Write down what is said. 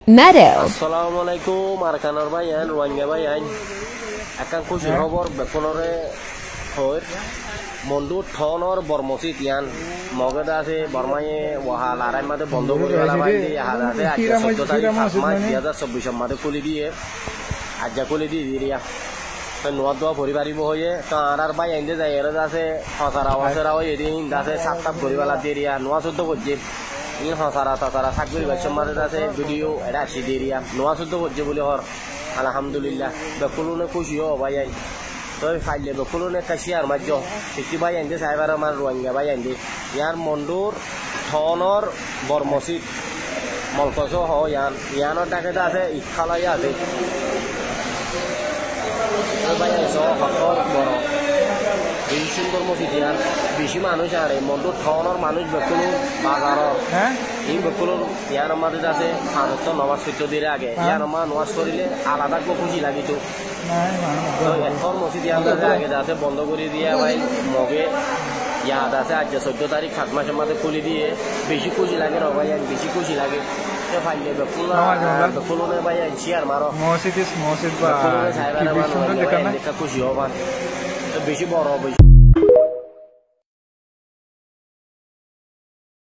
Meadow. Assalamualaikum arkanor bayan ruangnya bayan akan kusi khobor bekolore hoir mondu thonor bormosi tian mogada ase bormaye wahala rai mate bondo kori wala baindi hada ase ajja 14 tarikh 7 March 2024 mate kuli diye ajja kuli di diria to noa doa pori paribo hoye to arar bayan de jaira ase hasara wasara hoye din dase 7 pori wala diria noa suddo bojje ini hasara tasara sakuri bacham mate dase video era si diria noa suddo bojje bole hor alhamdulillah bekulune kushiyo bayan তো ফাইলে বকুলনে কাশিয়ার মাঝ একটি ভাই আনতে cyber আমার রোহিঙ্গা ভাই আনতে ইয়ার মন্ডুর থনর বর্মসিদ মলকস হ ইয়ানোর ডাকেটা আছে ইখালাই আছে ভাই আইসো হকর বড় এই সুন্দর মসজিদ ইয়ার বেশি মানুষ আর মন্ডুর থনর মানুষ বকুল বাজার হ্যাঁ এই বকুল ইয়ার আমাদের আছে হাজত নমাজ পড়তে দিলে আগে ইয়ার আমার নমাজ পড়িলে আলাদা খুশি লাগিত এখন মসজিদ আগে আছে বন্ধ করে দিয়ে ভাই মগে ইয়াদ আছে আজ 14 তারিখ 7 মাসের মধ্যে খুলে দিয়ে বেশি খুশি লাগে না ভাই বেশি খুশি লাগে ফাইলে বেকুলনে ভাই শেয়ার মারো মসজিদ বা খুশি হবা বেশি বড়